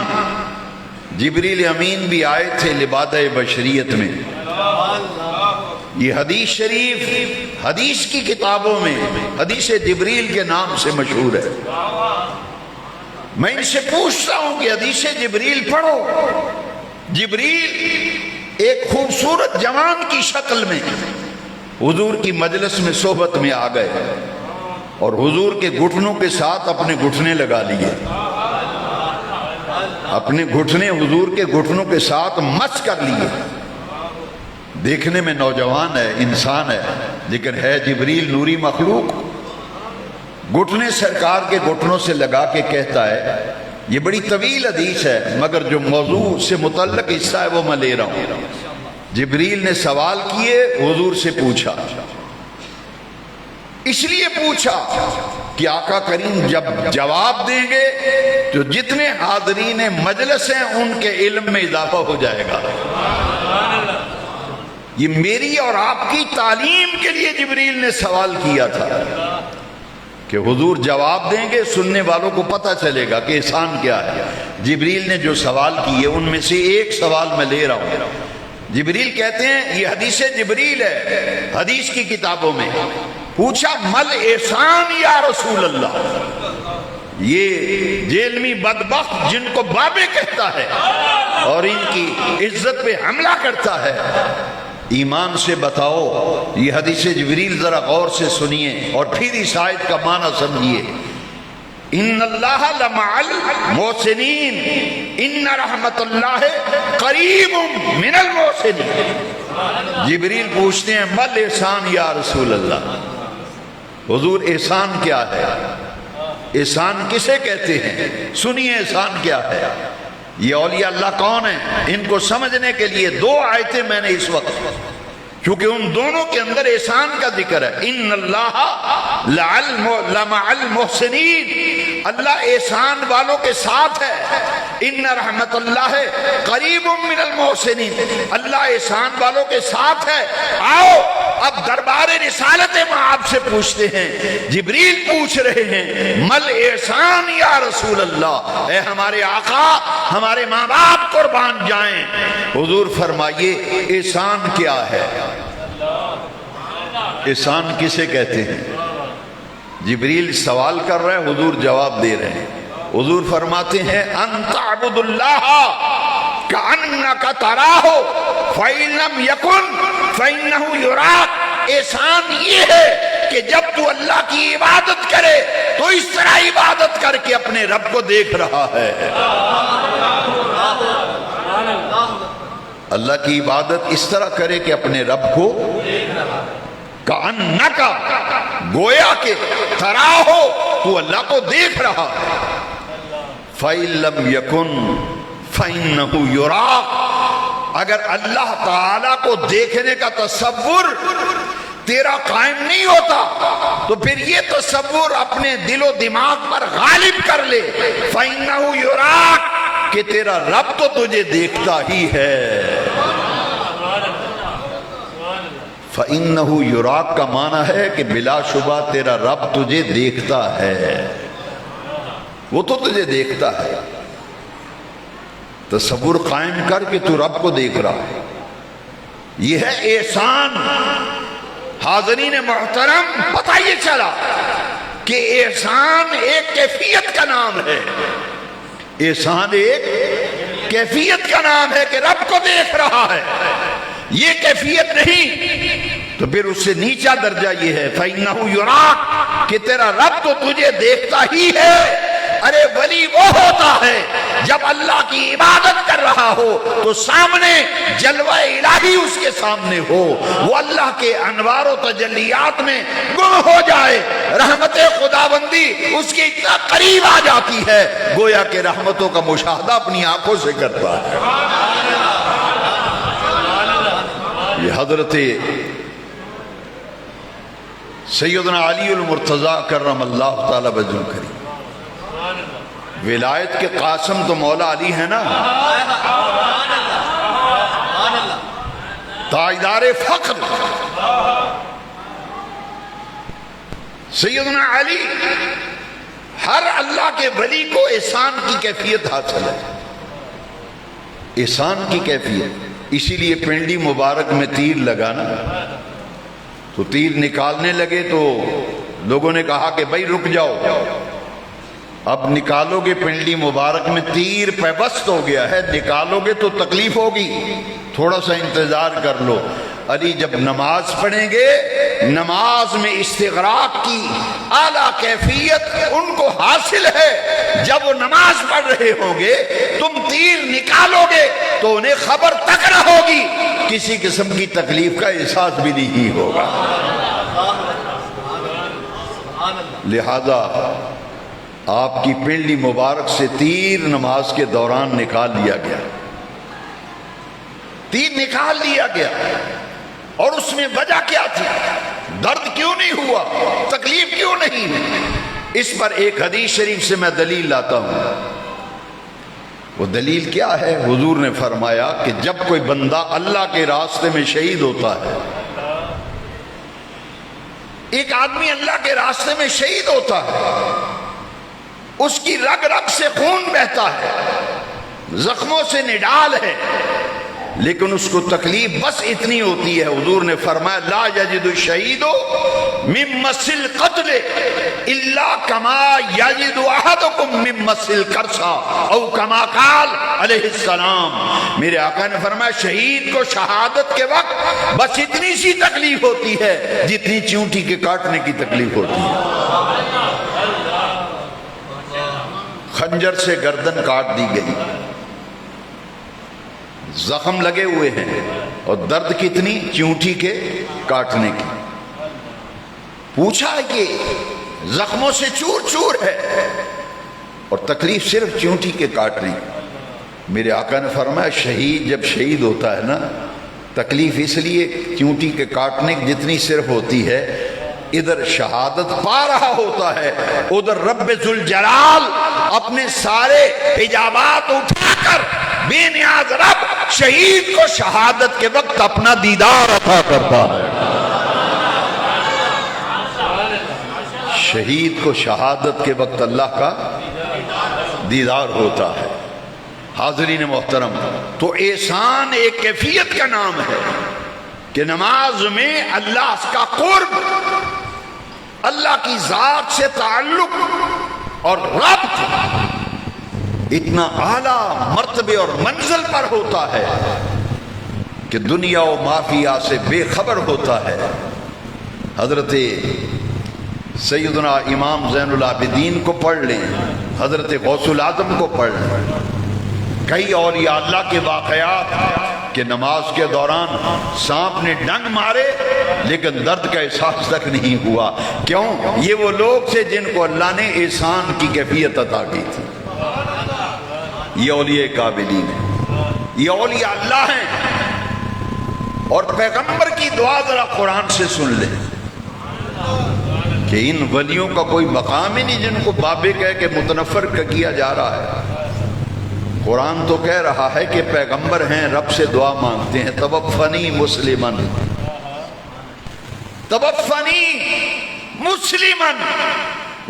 جبریل امین بھی آئے تھے لبادہ بشریت میں، یہ حدیث شریف حدیث کی کتابوں میں حدیث جبریل کے نام سے مشہور ہے۔ میں ان سے پوچھتا ہوں کہ حدیث جبریل پڑھو۔ جبریل ایک خوبصورت جوان کی شکل میں حضور کی مجلس میں صحبت میں آ گئے اور حضور کے گھٹنوں کے ساتھ اپنے گھٹنے لگا لیے، اپنے گھٹنے حضور کے گھٹنوں کے ساتھ مس کر لیے۔ دیکھنے میں نوجوان ہے، انسان ہے، لیکن ہے جبریل نوری مخلوق۔ گھٹنے سرکار کے گھٹنوں سے لگا کے کہتا ہے، یہ بڑی طویل حدیث ہے مگر جو موضوع سے متعلق حصہ ہے وہ میں لے رہا ہوں۔ جبریل نے سوال کیے، حضور سے پوچھا، اس لیے پوچھا کہ آقا کریم جب جواب دیں گے تو جتنے حاضرین مجلس ہیں ان کے علم میں اضافہ ہو جائے گا۔ یہ میری اور آپ کی تعلیم کے لیے جبریل نے سوال کیا تھا کہ حضور جواب دیں گے، سننے والوں کو پتہ چلے گا کہ احسان کیا ہے۔ جبریل نے جو سوال کیے ان میں سے ایک سوال میں لے رہا ہوں۔ جبریل کہتے ہیں، یہ حدیث جبریل ہے حدیث کی کتابوں میں، پوچھا مل احسان یا رسول اللہ؟ یہ جیلمی بدبخت جن کو بابے کہتا ہے اور ان کی عزت پہ حملہ کرتا ہے، ایمان سے بتاؤ یہ حدیث جبریل ذرا غور سے سنیے اور پھر اس آیت کا معنی سمجھیے۔ ان اللہ لمع المحسنین ان رحمت اللہ قریب من المحسنین۔ جبریل پوچھتے ہیں مل احسان یا رسول اللہ؟ حضور احسان کیا ہے؟ احسان کسے کہتے ہیں؟ سنیے احسان کیا ہے۔ یہ اولیاء اللہ کون ہیں؟ ان کو سمجھنے کے لیے دو آیتیں میں نے اس وقت، کیونکہ ان دونوں کے اندر احسان کا ذکر ہے۔ ان اللہ لمع المحسنین، اللہ احسان والوں کے ساتھ ہے۔ ان رحمت اللہ قریب من المحسنین، اللہ احسان والوں کے ساتھ ہے۔ آؤ اب دربار رسالت میں آپ سے پوچھتے ہیں، جبریل پوچھ رہے ہیں مل احسان یا رسول اللہ؟ اے ہمارے آقا، ہمارے ماں باپ قربان جائیں، حضور فرمائیے احسان کیا ہے؟ احسان کسے کہتے ہیں؟ جبریل سوال کر رہے ہیں، حضور جواب دے رہے ہیں۔ حضور فرماتے ہیں ان تعبد اللہ کأنک تراہ فإن لم یکن فإنہ یراک۔ احسان یہ ہے کہ جب تو اللہ کی عبادت کرے تو اس طرح عبادت کر کے اپنے رب کو دیکھ رہا ہے۔ اللہ کی عبادت اس طرح کرے کہ اپنے رب کو کأنک، گویا کہ تراہ ہو تو اللہ کو دیکھ رہا ہے۔ فَإِن لَمْ يَكُنْ فَإِنَّهُ يُرَاكَ، اگر اللہ تعالیٰ کو دیکھنے کا تصور تیرا قائم نہیں ہوتا تو پھر یہ تصور اپنے دل و دماغ پر غالب کر لے فَإِنَّهُ يُرَاكَ کہ تیرا رب تو تجھے دیکھتا ہی ہے۔ فَإِنَّهُ يُرَاكَ کا معنی ہے کہ بلا شبہ تیرا رب تجھے دیکھتا ہے، وہ تو تجھے دیکھتا ہے۔ تصور قائم کر کے تو رب کو دیکھ رہا ہے، یہ ہے احسان۔ حاضرین محترم، پتہ یہ چلا کہ احسان ایک کیفیت کا نام ہے، احسان ایک کیفیت کا نام ہے کہ رب کو دیکھ رہا ہے، یہ کیفیت نہیں تو پھر اس سے نیچا درجہ یہ ہے فَإِنَّهُ يُرَاكَ کہ تیرا رب تو تجھے دیکھتا ہی ہے۔ ارے ولی وہ ہوتا ہے جب اللہ کی عبادت کر رہا ہو تو سامنے جلوہ الہی اس کے سامنے ہو، وہ اللہ کے انوار و تجلیات میں گم ہو جائے، رحمت خداوندی اس کے اتنا قریب آ جاتی ہے گویا کہ رحمتوں کا مشاہدہ اپنی آنکھوں سے کرتا ہے۔ یہ حضرت سیدنا علی المرتضیٰ کرم اللہ تعالی وجہ کریم، ولایت کے قاسم تو مولا علی ہے نا، تاجدار فخر سیدنا علی، ہر اللہ کے ولی کو احسان کی کیفیت حاصل ہے، احسان کی کیفیت۔ اسی لیے پنڈی مبارک میں تیر لگانا تو تیر نکالنے لگے تو لوگوں نے کہا کہ بھائی رک جاؤ، اب نکالو گے پنڈلی مبارک میں تیر پیوست ہو گیا ہے، نکالو گے تو تکلیف ہوگی، تھوڑا سا انتظار کر لو۔ علی جب نماز پڑھیں گے، نماز میں استغراق کی اعلیٰ کیفیت ان کو حاصل ہے، جب وہ نماز پڑھ رہے ہوں گے تم تیر نکالو گے تو انہیں خبر تک نہ ہوگی، کسی قسم کی تکلیف کا احساس بھی نہیں ہوگا۔ لہذا آپ کی پنڈلی مبارک سے تیر نماز کے دوران نکال لیا گیا، تیر نکال لیا گیا، اور اس میں وجہ کیا تھی؟ درد کیوں نہیں ہوا، تکلیف کیوں نہیں؟ اس پر ایک حدیث شریف سے میں دلیل لاتا ہوں۔ وہ دلیل کیا ہے؟ حضور نے فرمایا کہ جب کوئی بندہ اللہ کے راستے میں شہید ہوتا ہے، ایک آدمی اللہ کے راستے میں شہید ہوتا ہے، اس کی رگ رگ سے خون بہتا ہے، زخموں سے نڈال ہے، لیکن اس کو تکلیف بس اتنی ہوتی ہے، حضور نے فرمایا لا یجد الشہید من مس القتل الا کما یجد احدکم من مس القرصا او کما قال علیہ السلام۔ میرے آقا نے فرمایا شہید کو شہادت کے وقت بس اتنی سی تکلیف ہوتی ہے جتنی چونٹی کے کاٹنے کی تکلیف ہوتی ہے۔ خنجر سے گردن کاٹ دی گئی، زخم لگے ہوئے ہیں، اور درد کتنی؟ چونٹی کے کاٹنے کی۔ پوچھا کہ زخموں سے چور چور ہے اور تکلیف صرف چونٹی کے کاٹنے کی۔ میرے آقا نے فرمایا شہید جب شہید ہوتا ہے نا، تکلیف اس لیے چونٹی کے کاٹنے کی جتنی صرف ہوتی ہے، ادھر شہادت پا رہا ہوتا ہے، ادھر رب ذوالجلال اپنے سارے حجابات اٹھا کر بے نیاز رب شہید کو شہادت کے وقت اپنا دیدار عطا کرتا ہے۔ شہید کو شہادت کے وقت اللہ کا دیدار ہوتا ہے۔ حاضرین محترم، تو احسان ایک کیفیت کا نام ہے کہ نماز میں اللہ کا قرب، اللہ کی ذات سے تعلق اور ربط اتنا اعلیٰ مرتبے اور منزل پر ہوتا ہے کہ دنیا و مافیا سے بے خبر ہوتا ہے۔ حضرت سیدنا امام زین العابدین کو پڑھ لیں، حضرت غوث العظم کو پڑھ لیں، کئی اولیاء اللہ کے واقعات کہ نماز کے دوران سانپ نے ڈنگ مارے لیکن درد کا احساس تک نہیں ہوا۔ کیوں؟ یہ وہ لوگ تھے جن کو اللہ نے احسان کی کیفیت عطا کی تھی۔ یہ اولیاء کاملین ہیں، یہ اولیاء اللہ ہیں، اور پیغمبر کی دعا ذرا قرآن سے سن لیں کہ ان ولیوں کا کوئی مقام ہی نہیں جن کو بابے کہہ کے متنفر کیا جا رہا ہے۔ قرآن تو کہہ رہا ہے کہ پیغمبر ہیں، رب سے دعا مانگتے ہیں، توفنی مسلمن، توفنی مسلمن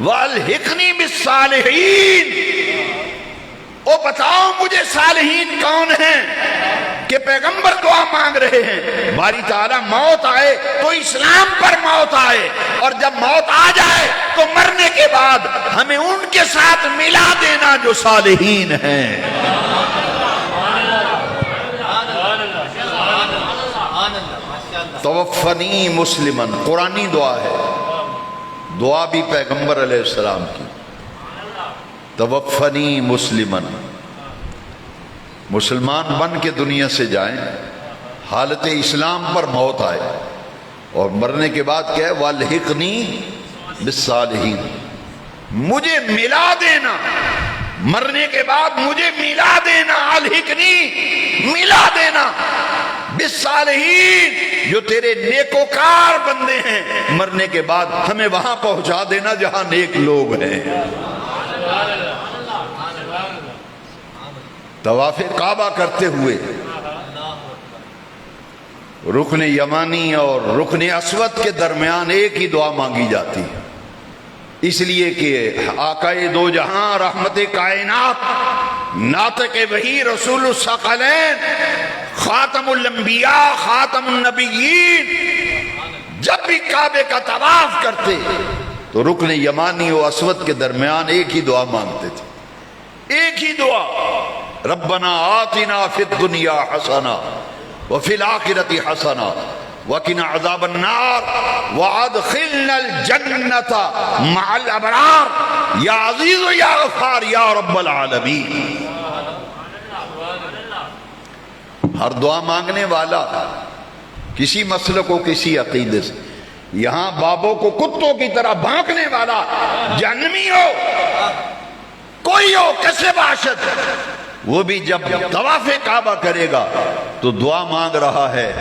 والحقنی بالصالحین۔ او بتاؤ مجھے صالحین کون ہیں کہ پیغمبر دعا مانگ رہے ہیں؟ باری تعالیٰ موت آئے تو اسلام پر موت آئے، اور جب موت آ جائے تو مرنے کے بعد ہمیں ان کے ساتھ ملا دینا جو صالحین ہیں۔ توفنی مسلمن قرآنی دعا ہے، دعا بھی پیغمبر علیہ السلام کی۔ توفنی مسلمن، مسلمان بن کے دنیا سے جائیں، حالت اسلام پر موت آئے، اور مرنے کے بعد کیا ہے؟ والحقنی بالصالحین، مجھے ملا دینا، مرنے کے بعد مجھے ملا دینا، الحقنی ملا دینا بالصالحین، جو تیرے نیکوکار بندے ہیں، مرنے کے بعد ہمیں وہاں پہنچا دینا جہاں نیک لوگ ہیں۔ طواف کعبہ کرتے ہوئے رکن یمانی اور رکن اسود کے درمیان ایک ہی دعا مانگی جاتی ہے، اس لیے کہ آقائے دو جہاں، رحمت کائنات، ناطق وحی، رسول الثقلین، خاتم الانبیاء، خاتم النبیین، جب بھی کعبے کا طواف کرتے تو رکن یمانی و اسود کے درمیان ایک ہی دعا مانگتے تھے، ایک ہی دعا، ربنا آتنا فی الدنیا حسنہ وفی الآخرۃ حسنہ وقنا عذاب النار وادخلنا الجنۃ مع الابرار یا عزیز یا غفار یا رب العالمین۔ ہر دعا مانگنے والا کسی مسلک کو، کسی عقیدے سے، یہاں بابوں کو کتوں کی طرح بھانکنے والا جہنمی ہو، کوئی ہو کیسے باشد، وہ بھی جب طواف کعبہ کرے گا تو دعا مانگ رہا ہے،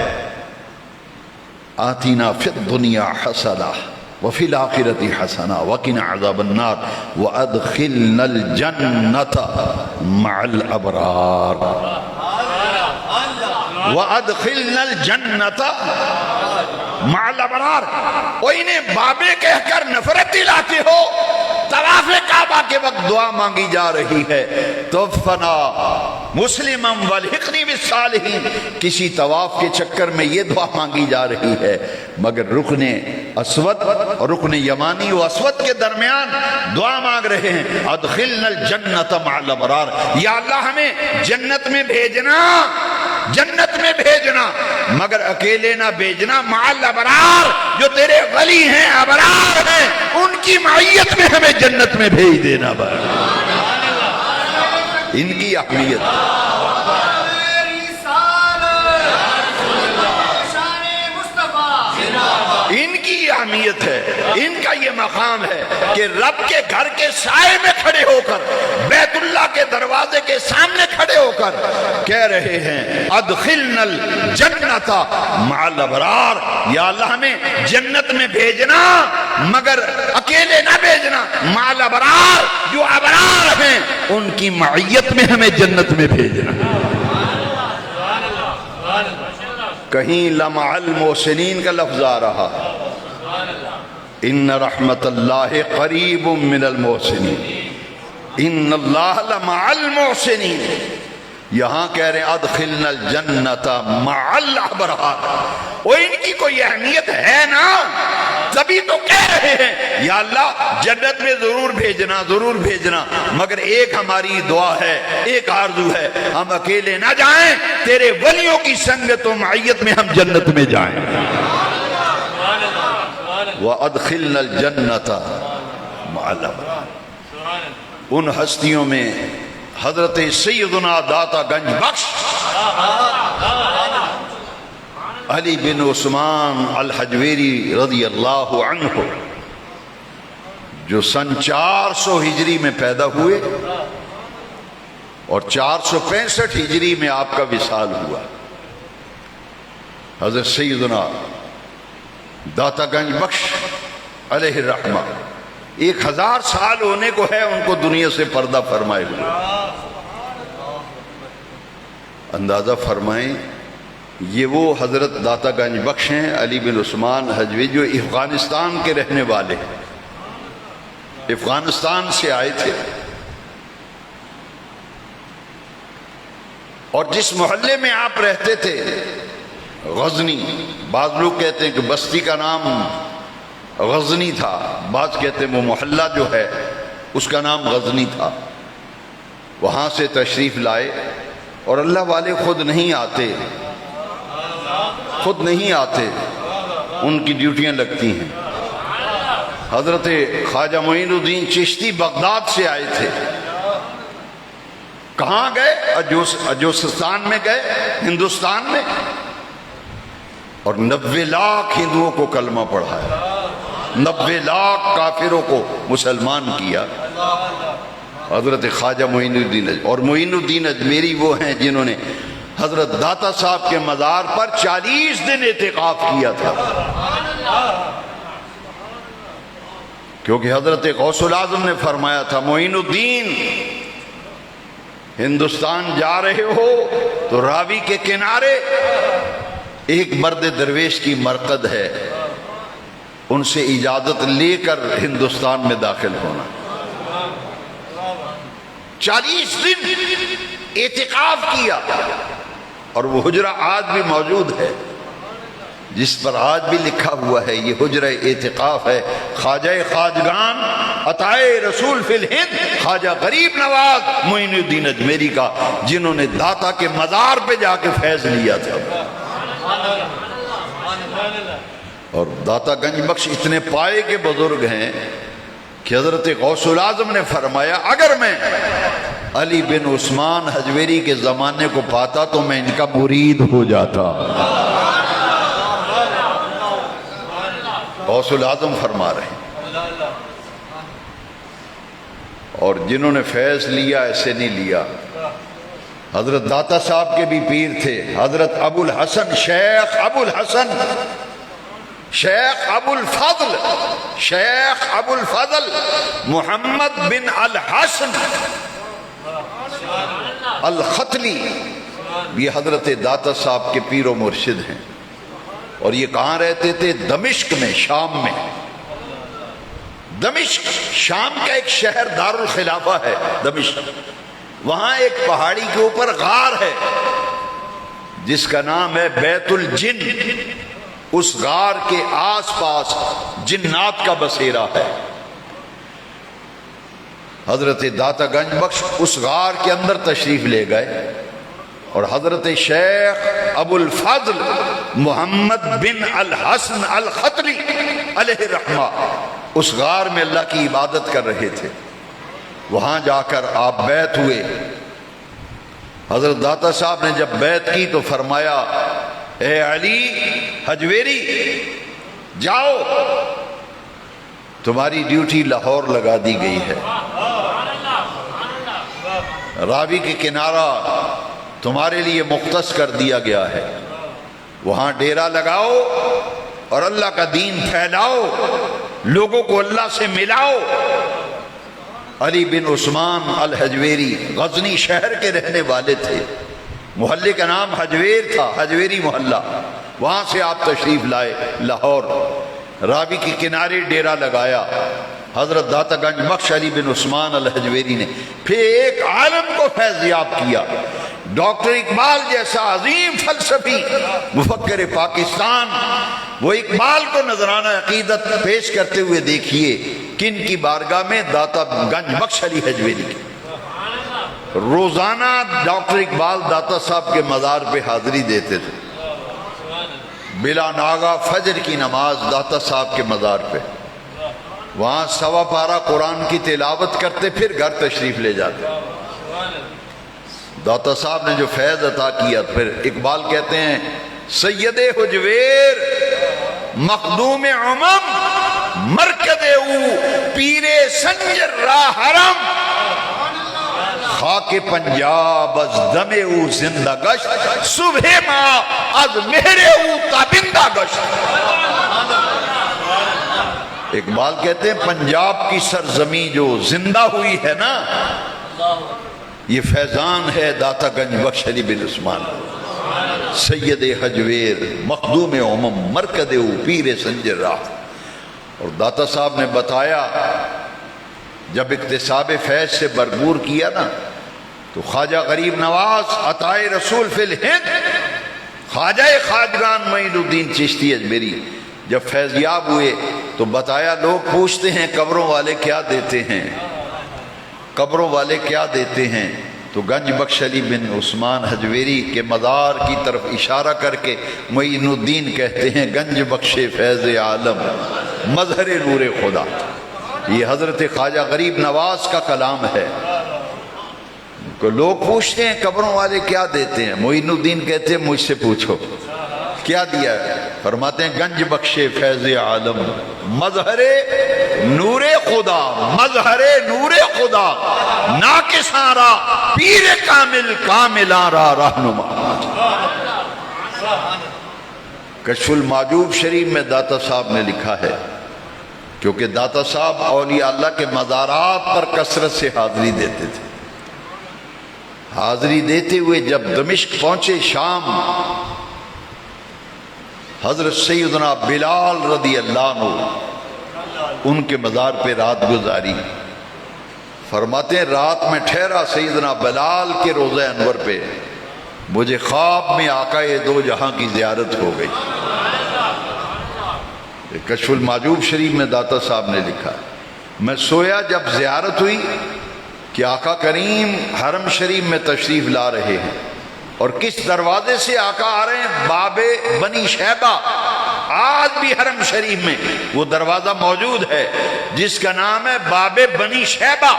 آتینا فی الدنیا حسنہ وفی الآخرۃ حسنہ وقنا عذاب النار وادخلنا الجنۃ مع الابرار، وادخلنا الجنۃ مع الابرار۔ اور انہیں بابے کہہ کر نفرت دلاتے ہو، طواف کعبہ کے وقت دعا مانگی جا رہی ہے، توفنا مسلمم والحقنی بالصالحین، کسی طواف کے چکر میں یہ دعا مانگی جا رہی ہے، مگر رکن اسود اور رکن یمانی و اسود کے درمیان دعا مانگ رہے ہیں، ادخلنا الجنۃ مع الابرار، یا اللہ ہمیں جنت میں بھیجنا، جنت میں بھیجنا، مگر اکیلے نہ بھیجنا، مع الابرار، جو تیرے ولی ہیں، ابرار ہیں، ان کی معیت میں ہمیں جنت میں بھیج دینا بھائی۔ ان کی اہمیت، ان کی اہمیت ہے، ان کا یہ مقام ہے کہ رب کے گھر کے سائے میں کھڑے ہو کر، بیت اللہ کے دروازے کے سامنے کھڑے ہو کر کہہ رہے ہیں ادخلنا الجنۃ مع الابرار، یا اللہ ہمیں جنت میں بھیجنا، مگر اکیلے نہ بھیجنا، مع الابرار، جو ابرار ہیں ان کی معیت میں ہمیں جنت میں بھیجنا۔ کہیں لمع المحسنین کا لفظ آ رہا، ان رحمت اللہ قریب من المحسنین، ان اللہ لمع المحسنین، یہاں کہہ رہے ہیں ادخلنا الجنۃ مع الابرار، اور ان کی کوئی اہمیت ہے نا، تبھی تو کہہ رہے ہیں یا اللہ جنت میں ضرور بھیجنا، ضرور بھیجنا، مگر ایک ہماری دعا ہے، ایک آرزو ہے، ہم اکیلے نہ جائیں، تیرے ولیوں کی سنگت و معیت میں ہم جنت میں جائیں۔ وَأَدْخِلْنَا الْجَنَّةَ مَعَ الْأَبْرَارِ، ان ہستیوں میں حضرت سیدنا داتا گنج بخش علی بن عثمان الحجویری رضی اللہ عنہ، جو سن 400 ہجری میں پیدا ہوئے اور 465 ہجری میں آپ کا وصال ہوا۔ حضرت سیدنا داتا گنج بخش علیہ الرحمہ 1000 سال ہونے کو ہے ان کو دنیا سے پردہ فرمائے ہوئے. اندازہ فرمائیں یہ وہ حضرت داتا گنج بخش ہیں علی بن عثمان حجویری جو افغانستان کے رہنے والے ہیں، افغانستان سے آئے تھے، اور جس محلے میں آپ رہتے تھے غزنی، بعض لوگ کہتے ہیں کہ بستی کا نام غزنی تھا، بعض کہتے ہیں وہ محلہ جو ہے اس کا نام غزنی تھا. وہاں سے تشریف لائے، اور اللہ والے خود نہیں آتے، ان کی ڈیوٹیاں لگتی ہیں. حضرت خواجہ معین الدین چشتی بغداد سے آئے تھے. کہاں گئے؟ اجوستان میں گئے، ہندوستان میں، اور 90 لاکھ ہندوؤں کو کلمہ پڑھایا، 90 لاکھ کافروں کو مسلمان کیا. حضرت خواجہ معین الدین، اور معین الدین اجمیری وہ ہیں جنہوں نے حضرت داتا صاحب کے مزار پر 40 دن اعتکاف کیا تھا، کیونکہ حضرت غوث العظم نے فرمایا تھا معین الدین ہندوستان جا رہے ہو تو راوی کے کنارے ایک مرد درویش کی مرقد ہے، ان سے اجازت لے کر ہندوستان میں داخل ہونا. 40 دن اعتکاف کیا، اور وہ حجرہ آج بھی موجود ہے جس پر آج بھی لکھا ہوا ہے یہ حجرہ اعتکاف ہے. خواجہ خواجگان عطائے رسول فی الہند خواجہ غریب نواز معین الدین اجمیری کا، جنہوں نے داتا کے مزار پہ جا کے فیض لیا تھا. اور داتا گنج بخش اتنے پائے کے بزرگ ہیں کہ حضرت غوث العظم نے فرمایا اگر میں علی بن عثمان حجویری کے زمانے کو پاتا تو میں ان کا مرید ہو جاتا. غوث العظم فرما رہے ہیں. اور جنہوں نے فیض لیا ایسے نہیں لیا. حضرت داتا صاحب کے بھی پیر تھے، حضرت ابو الحسن، شیخ ابو الحسن، شیخ ابو الفضل، شیخ ابو الفضل محمد بن الحسن الختلی، یہ حضرت داتا صاحب کے پیر و مرشد ہیں. اور یہ کہاں رہتے تھے؟ دمشق میں، شام میں. دمشق شام کا ایک شہر دار الخلافہ ہے دمشق. وہاں ایک پہاڑی کے اوپر غار ہے جس کا نام ہے بیت الجن. اس غار کے آس پاس جنات کا بسیرا ہے. حضرت داتا گنج بخش اس غار کے اندر تشریف لے گئے، اور حضرت شیخ ابو الفضل محمد بن الحسن الختلی علیہ الرحمہ اس غار میں اللہ کی عبادت کر رہے تھے. وہاں جا کر آپ بیعت ہوئے. حضرت داتا صاحب نے جب بیعت کی تو فرمایا اے علی حجویری جاؤ، تمہاری ڈیوٹی لاہور لگا دی گئی ہے، راوی کے کنارہ تمہارے لیے مختص کر دیا گیا ہے، وہاں ڈیرا لگاؤ اور اللہ کا دین پھیلاؤ، لوگوں کو اللہ سے ملاؤ. علی بن عثمان الحجویری غزنی شہر کے رہنے والے تھے، محلے کا نام حجویر تھا، حجویری محلہ. وہاں سے آپ تشریف لائے لاہور، راوی کے کنارے ڈیرا لگایا. حضرت داتا گنج بخش علی بن عثمان الحجویری نے پھر ایک عالم کو فیضیاب کیا. ڈاکٹر اقبال جیسا عظیم فلسفی مفکر پاکستان، وہ اقبال کو نذرانہ عقیدت پیش کرتے ہوئے دیکھیے کن کی بارگاہ میں؟ داتا گنج بخش علی حجویری کی. روزانہ ڈاکٹر اقبال داتا صاحب کے مزار پہ حاضری دیتے تھے. بلا ناغہ فجر کی نماز داتا صاحب کے مزار پہ، وہاں 1.25 پارہ قرآن کی تلاوت کرتے، پھر گھر تشریف لے جاتے. داتا صاحب نے جو فیض عطا کیا، پھر اقبال کہتے ہیں سید حجویر مخدوم عمم مرکد او پیر سنجر را حرم، خاک پنجاب از دم او زندہ گشت صبح ما از میرے او تابندہ گشت۔ اقبال کہتے ہیں پنجاب کی سرزمین جو زندہ ہوئی ہے نا، یہ فیضان ہے داتا گنج بخش علی بن عثمان، سید حجویر مخدوم امم مرکد او پیر سنجر راہ۔ اور داتا صاحب نے بتایا جب اکتساب فیض سے بربور کیا نا تو خواجہ غریب نواز عطائے رسول فی الہند، خواجہ خواجگان معین الدین چشتی اجمیری جب فیضیاب ہوئے تو بتایا لوگ پوچھتے ہیں قبروں والے کیا دیتے ہیں، قبروں والے کیا دیتے ہیں، تو گنج بخش علی بن عثمان حجویری کے مزار کی طرف اشارہ کر کے معین الدین کہتے ہیں گنج بخش فیض عالم مظہر نور خدا۔ یہ حضرت خواجہ غریب نواز کا کلام ہے۔ لوگ پوچھتے ہیں قبروں والے کیا دیتے ہیں، معین الدین کہتے ہیں مجھ سے پوچھو کیا دیا ہے، فرماتے ہیں گنج بخش فیض عالم مظہر نور خدا، مظہر نور خدا ناقصاں را پیر کامل کاملاں را رہنما۔ کشف المحجوب شریف میں داتا صاحب نے لکھا ہے، کیونکہ داتا صاحب اولیاء اللہ کے مزارات پر کثرت سے حاضری دیتے تھے، حاضری دیتے ہوئے جب دمشق پہنچے شام، حضرت سیدنا بلال رضی اللہ عنہ ان کے مزار پہ رات گزاری۔ فرماتے ہیں رات میں ٹھہرا سیدنا بلال کے روضہ انور پہ، مجھے خواب میں آقا دو جہاں کی زیارت ہو گئی۔ کشف المحجوب شریف میں داتا صاحب نے لکھا ہے، میں سویا جب زیارت ہوئی کہ آقا کریم حرم شریف میں تشریف لا رہے ہیں، اور کس دروازے سے آقا آ رہے ہیں؟ باب بنی شیبہ۔ آج بھی حرم شریف میں وہ دروازہ موجود ہے جس کا نام ہے باب بنی شیبہ۔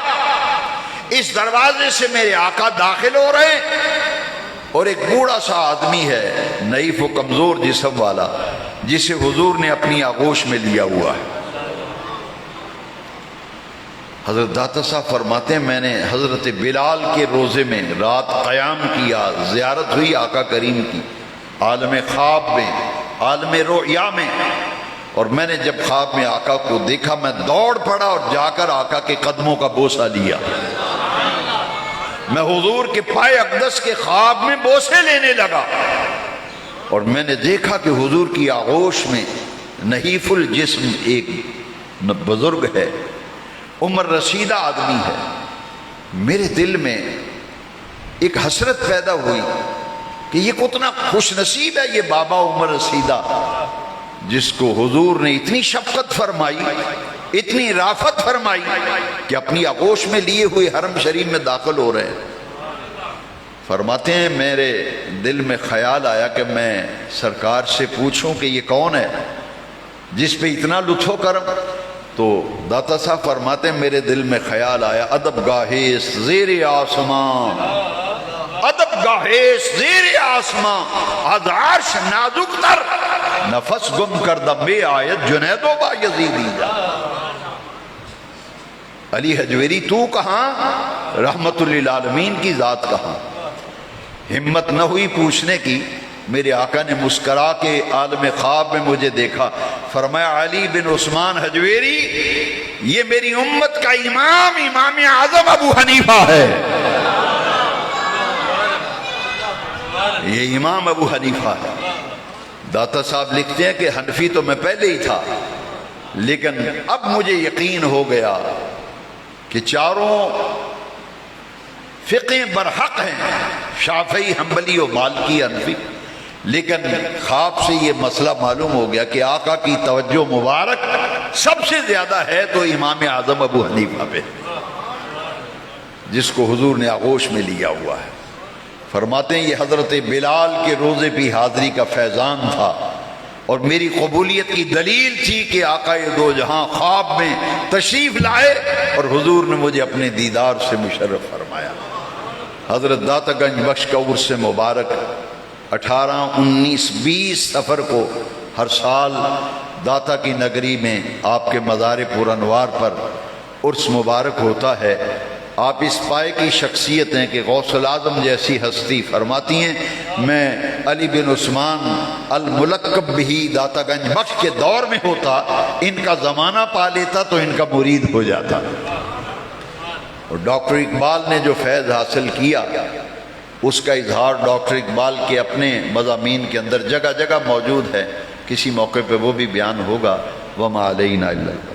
اس دروازے سے میرے آقا داخل ہو رہے ہیں، اور ایک بوڑھا سا آدمی ہے نحیف و کمزور جسم والا، جسے حضور نے اپنی آغوش میں لیا ہوا ہے۔ حضرت داتا صاحب فرماتے ہیں میں نے حضرت بلال کے روزے میں رات قیام کیا، زیارت ہوئی آقا کریم کی عالم خواب میں، عالم رؤیا میں، اور میں نے جب خواب میں آقا کو دیکھا میں دوڑ پڑا اور جا کر آقا کے قدموں کا بوسہ لیا۔ میں حضور کے پائے اقدس کے خواب میں بوسے لینے لگا، اور میں نے دیکھا کہ حضور کی آغوش میں نحیف الجسم ایک بزرگ ہے، عمر رسیدہ آدمی ہے۔ میرے دل میں ایک حسرت پیدا ہوئی کہ یہ کتنا خوش نصیب ہے یہ بابا عمر رسیدہ، جس کو حضور نے اتنی شفقت فرمائی، اتنی رافت فرمائی کہ اپنی آغوش میں لیے ہوئے حرم شریف میں داخل ہو رہے ہیں۔ فرماتے ہیں میرے دل میں خیال آیا کہ میں سرکار سے پوچھوں کہ یہ کون ہے جس پہ اتنا لطف و کرم۔ تو داتا صاحب فرماتے ہیں میرے دل میں خیال آیا ادب گاہیس زیر آسمان، ادب گاہیس زیر آسمان، از عرش نازک تر نفس گم کردہ بے آیت جنید و با یزیدی جا۔ علی حجویری تو کہاں، رحمت للعالمین کی ذات کہاں؟ ہمت نہ ہوئی پوچھنے کی۔ میرے آقا نے مسکرا کے عالم خواب میں مجھے دیکھا، فرمایا علی بن عثمان حجویری یہ میری امت کا امام، امام اعظم ابو حنیفہ ہے، یہ امام ابو حنیفہ ہے۔ داتا صاحب لکھتے ہیں کہ حنفی تو میں پہلے ہی تھا، لیکن اب مجھے یقین ہو گیا کہ چاروں فقہ برحق ہیں، شافعی، حنبلی و مالکی، حنفی، لیکن خواب سے یہ مسئلہ معلوم ہو گیا کہ آقا کی توجہ مبارک سب سے زیادہ ہے تو امام اعظم ابو حنیفہ پہ، جس کو حضور نے آغوش میں لیا ہوا ہے۔ فرماتے ہیں یہ حضرت بلال کے روزے پہ حاضری کا فیضان تھا، اور میری قبولیت کی دلیل تھی کہ آقا دو جہاں خواب میں تشریف لائے اور حضور نے مجھے اپنے دیدار سے مشرف فرمایا۔ حضرت داتا گنج بخش کا عرس مبارک 18، 19، 20 سفر کو ہر سال داتا کی نگری میں آپ کے مزار پرانوار پر عرس مبارک ہوتا ہے۔ آپ اس پائے کی شخصیت ہیں کہ غوث العظم جیسی ہستی فرماتی ہیں میں علی بن عثمان الملقب بھی داتا گنج بخش کے دور میں ہوتا، ان کا زمانہ پا لیتا تو ان کا مرید ہو جاتا۔ اور ڈاکٹر اقبال نے جو فیض حاصل کیا اس کا اظہار ڈاکٹر اقبال کے اپنے مضامین کے اندر جگہ جگہ موجود ہے، کسی موقع پہ وہ بھی بیان ہوگا۔ وما علینا الا